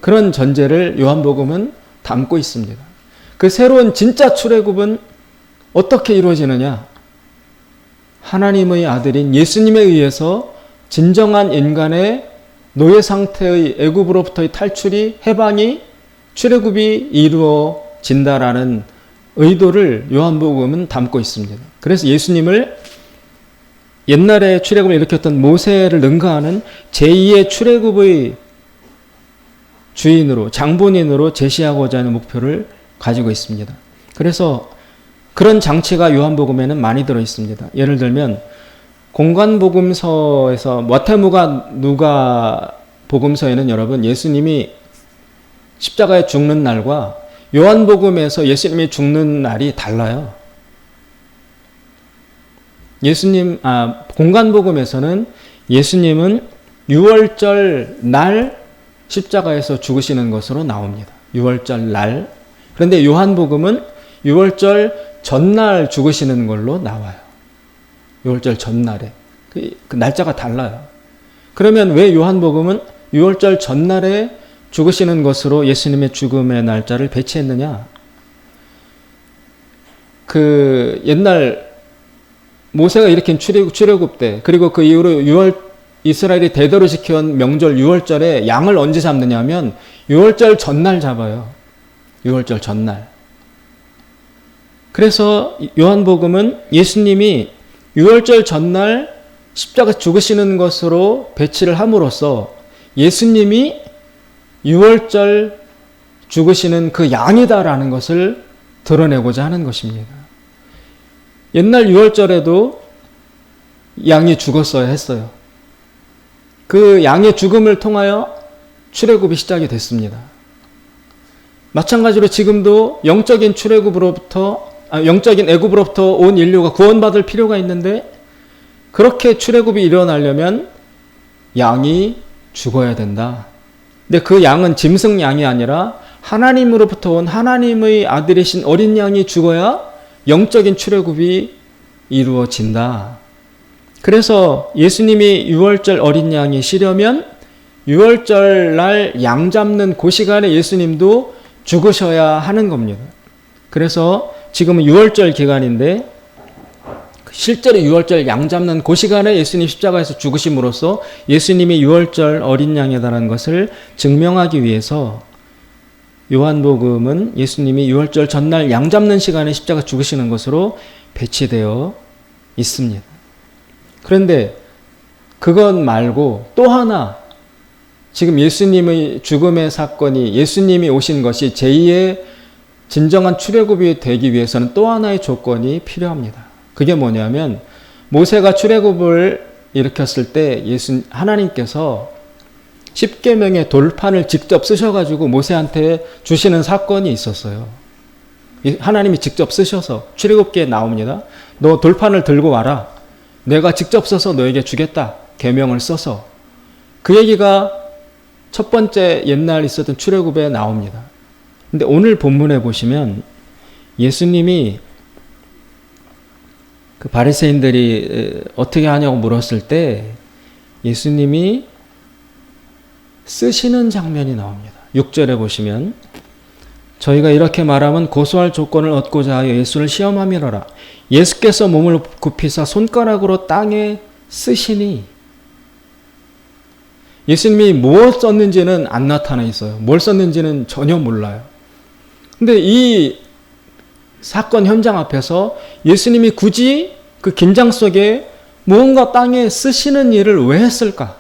그런 전제를 요한복음은 담고 있습니다. 그 새로운 진짜 출애굽은 어떻게 이루어지느냐? 하나님의 아들인 예수님에 의해서 진정한 인간의 노예 상태의 애굽으로부터의 탈출이 해방이 출애굽이 이루어진다라는 의도를 요한복음은 담고 있습니다. 그래서 예수님을 옛날에 출애굽을 일으켰던 모세를 능가하는 제2의 출애굽의 주인으로 장본인으로 제시하고자 하는 목표를 가지고 있습니다. 그래서 그런 장치가 요한복음에는 많이 들어 있습니다. 예를 들면 공관복음서에서 마태복음 누가 복음서에는 여러분 예수님이 십자가에 죽는 날과 요한복음에서 예수님이 죽는 날이 달라요. 공관복음에서는 예수님은 유월절 날 십자가에서 죽으시는 것으로 나옵니다. 유월절 날. 그런데 요한복음은 유월절 전날 죽으시는 걸로 나와요. 유월절 전날에. 그 날짜가 달라요. 그러면 왜 요한복음은 유월절 전날에 죽으시는 것으로 예수님의 죽음의 날짜를 배치했느냐? 그 옛날 모세가 일으킨 출애굽 때 그리고 그 이후로 이스라엘이 대대로 지켜온 명절 6월절에 양을 언제 잡느냐면 6월절 전날 잡아요. 6월절 전날. 그래서 요한복음은 예수님이 6월절 전날 십자가 죽으시는 것으로 배치를 함으로써 예수님이 6월절 죽으시는 그 양이다라는 것을 드러내고자 하는 것입니다. 옛날 6월절에도 양이 죽었어야 했어요. 그 양의 죽음을 통하여 출애굽이 시작이 됐습니다. 마찬가지로 지금도 영적인 애굽으로부터 온 인류가 구원받을 필요가 있는데 그렇게 출애굽이 일어나려면 양이 죽어야 된다. 근데 그 양은 짐승 양이 아니라 하나님으로부터 온 하나님의 아들이신 어린 양이 죽어야 영적인 출애굽이 이루어진다. 그래서 예수님이 6월절 어린 양이시려면 6월절 날 양 잡는 그 시간에 예수님도 죽으셔야 하는 겁니다. 그래서 지금은 6월절 기간인데 실제로 6월절 양 잡는 그 시간에 예수님 십자가에서 죽으심으로써 예수님이 6월절 어린 양이다라는 것을 증명하기 위해서 요한복음은 예수님이 6월절 전날 양 잡는 시간에 십자가 죽으시는 것으로 배치되어 있습니다. 그런데 그것 말고 또 하나 지금 예수님의 죽음의 사건이 예수님이 오신 것이 제2의 진정한 출애굽이 되기 위해서는 또 하나의 조건이 필요합니다. 그게 뭐냐면 모세가 출애굽을 일으켰을 때 하나님께서 십계명의 돌판을 직접 쓰셔가지고 모세한테 주시는 사건이 있었어요. 하나님이 직접 쓰셔서 출애굽기에 나옵니다. 너 돌판을 들고 와라. 내가 직접 써서 너에게 주겠다. 계명을 써서. 그 얘기가 첫 번째 옛날 있었던 출애굽에 나옵니다. 근데 오늘 본문에 보시면 예수님이 그 바리새인들이 어떻게 하냐고 물었을 때 예수님이 쓰시는 장면이 나옵니다. 6절에 보시면 저희가 이렇게 말하면 고소할 조건을 얻고자 하여 예수를 시험함이로라. 예수께서 몸을 굽히사 손가락으로 땅에 쓰시니 예수님이 뭘 썼는지는 안 나타나 있어요. 뭘 썼는지는 전혀 몰라요. 근데 이 사건 현장 앞에서 예수님이 굳이 그 긴장 속에 무언가 땅에 쓰시는 일을 왜 했을까?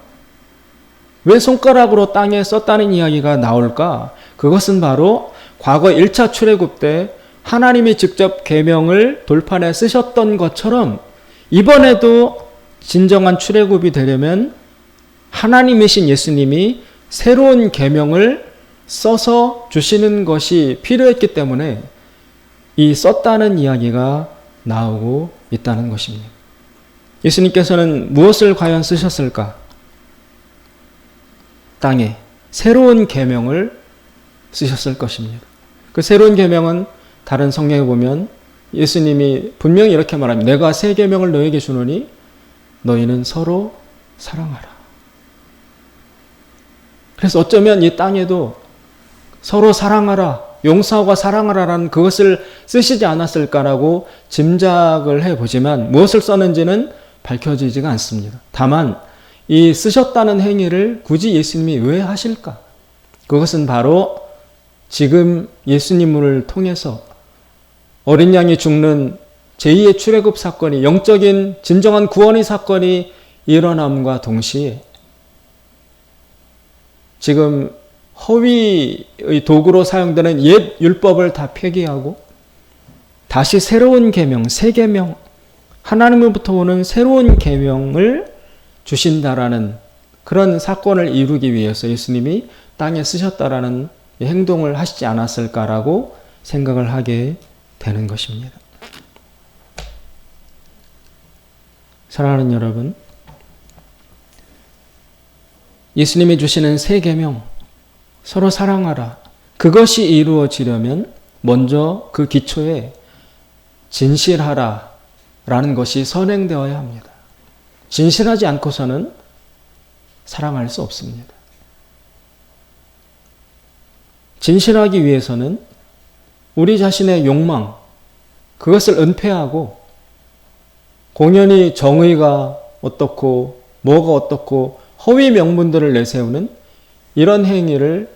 왜 손가락으로 땅에 썼다는 이야기가 나올까? 그것은 바로 과거 1차 출애굽 때 하나님이 직접 계명을 돌판에 쓰셨던 것처럼 이번에도 진정한 출애굽이 되려면 하나님이신 예수님이 새로운 계명을 써서 주시는 것이 필요했기 때문에 이 썼다는 이야기가 나오고 있다는 것입니다. 예수님께서는 무엇을 과연 쓰셨을까? 땅에 새로운 계명을 쓰셨을 것입니다. 그 새로운 계명은 다른 성경에 보면 예수님이 분명히 이렇게 말합니다. 내가 새 계명을 너에게 주노니 너희는 서로 사랑하라. 그래서 어쩌면 이 땅에도 서로 사랑하라, 용서하고 사랑하라라는 그것을 쓰시지 않았을까라고 짐작을 해보지만 무엇을 썼는지는 밝혀지지가 않습니다. 다만 이 쓰셨다는 행위를 굳이 예수님이 왜 하실까? 그것은 바로 지금 예수님을 통해서 어린 양이 죽는 제2의 출애굽 사건이, 영적인 진정한 구원의 사건이 일어남과 동시에 지금 허위의 도구로 사용되는 옛 율법을 다 폐기하고 다시 새로운 계명, 새 계명, 하나님으로부터 오는 새로운 계명을 주신다라는 그런 사건을 이루기 위해서 예수님이 땅에 쓰셨다라는 행동을 하시지 않았을까라고 생각을 하게 되는 것입니다. 사랑하는 여러분, 예수님이 주시는 새 계명, 서로 사랑하라. 그것이 이루어지려면 먼저 그 기초에 진실하라 라는 것이 선행되어야 합니다. 진실하지 않고서는 사랑할 수 없습니다. 진실하기 위해서는 우리 자신의 욕망, 그것을 은폐하고 공연히 정의가 어떻고 뭐가 어떻고 허위 명분들을 내세우는 이런 행위를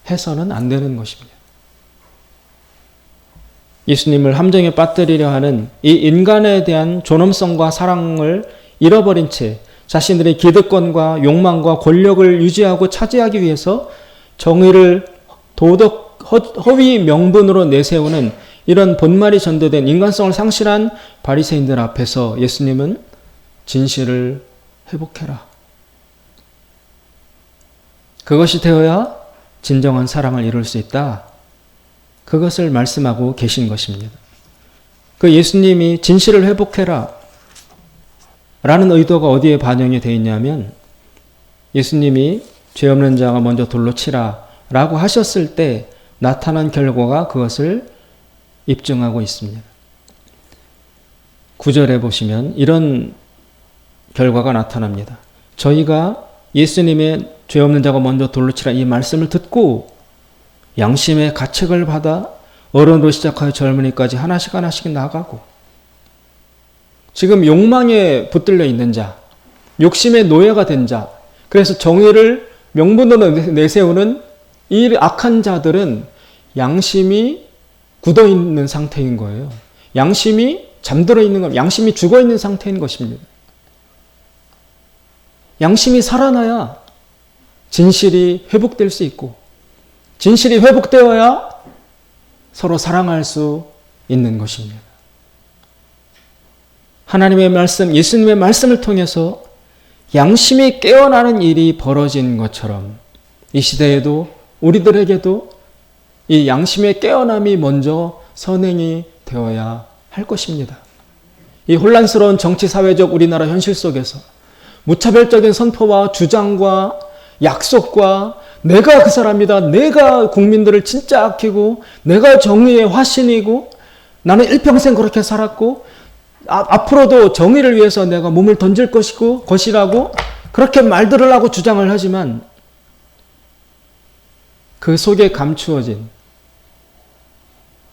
해서는 안 되는 것입니다. 예수님을 함정에 빠뜨리려 하는 이 인간에 대한 존엄성과 사랑을 잃어버린 채 자신들의 기득권과 욕망과 권력을 유지하고 차지하기 위해서 정의를 도덕 허위 명분으로 내세우는 이런 본말이 전도된 인간성을 상실한 바리새인들 앞에서 예수님은 진실을 회복해라. 그것이 되어야 진정한 사랑을 이룰 수 있다. 그것을 말씀하고 계신 것입니다. 그 예수님이 진실을 회복해라 라는 의도가 어디에 반영이 되어 있냐면 예수님이 죄 없는 자가 먼저 돌로 치라 라고 하셨을 때 나타난 결과가 그것을 입증하고 있습니다. 9절에 보시면 이런 결과가 나타납니다. 저희가 예수님의 죄 없는 자가 먼저 돌로 치라 이 말씀을 듣고 양심의 가책을 받아 어른으로 시작하여 젊은이까지 하나씩 나가고 지금 욕망에 붙들려 있는 자, 욕심의 노예가 된 자, 그래서 정의를 명분으로 내세우는 이 악한 자들은 양심이 굳어 있는 상태인 거예요. 양심이 잠들어 있는 것, 양심이 죽어 있는 상태인 것입니다. 양심이 살아나야 진실이 회복될 수 있고 진실이 회복되어야 서로 사랑할 수 있는 것입니다. 하나님의 말씀, 예수님의 말씀을 통해서 양심이 깨어나는 일이 벌어진 것처럼 이 시대에도 우리들에게도 이 양심의 깨어남이 먼저 선행이 되어야 할 것입니다. 이 혼란스러운 정치 사회적 우리나라 현실 속에서 무차별적인 선포와 주장과 약속과 내가 그 사람이다. 내가 국민들을 진짜 아끼고 내가 정의의 화신이고 나는 일평생 그렇게 살았고 앞으로도 정의를 위해서 내가 몸을 던질 것이라고 그렇게 말들을 하고 주장을 하지만 그 속에 감추어진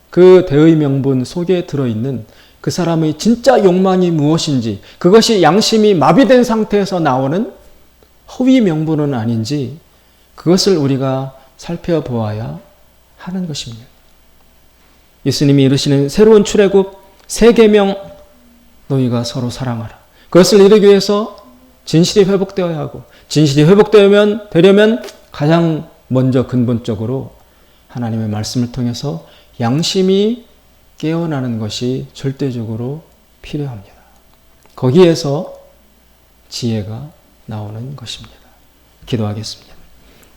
그 대의 명분 속에 들어있는 그 사람의 진짜 욕망이 무엇인지, 그것이 양심이 마비된 상태에서 나오는 허위 명분은 아닌지 그것을 우리가 살펴보아야 하는 것입니다. 예수님이 이르시는 새로운 출애굽 새 계명, 너희가 서로 사랑하라. 그것을 이루기 위해서 진실이 회복되어야 하고, 진실이 회복되려면 가장 먼저 근본적으로 하나님의 말씀을 통해서 양심이 깨어나는 것이 절대적으로 필요합니다. 거기에서 지혜가 나오는 것입니다. 기도하겠습니다.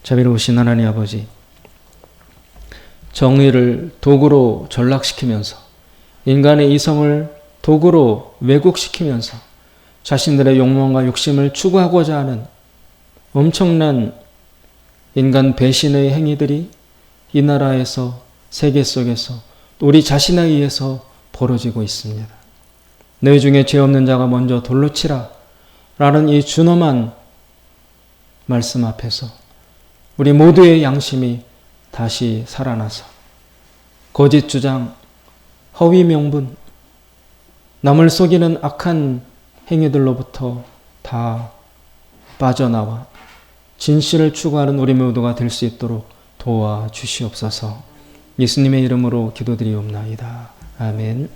자비로우신 하나님 아버지, 정의를 도구로 전락시키면서 인간의 이성을 도구로 왜곡시키면서 자신들의 욕망과 욕심을 추구하고자 하는 엄청난 인간 배신의 행위들이 이 나라에서, 세계 속에서, 우리 자신에 의해서 벌어지고 있습니다. 너희 중에 죄 없는 자가 먼저 돌로 치라 라는 이 준엄한 말씀 앞에서 우리 모두의 양심이 다시 살아나서 거짓 주장, 허위 명분, 남을 속이는 악한 행위들로부터 다 빠져나와 진실을 추구하는 우리 모두가 될 수 있도록 도와주시옵소서. 예수님의 이름으로 기도드리옵나이다. 아멘.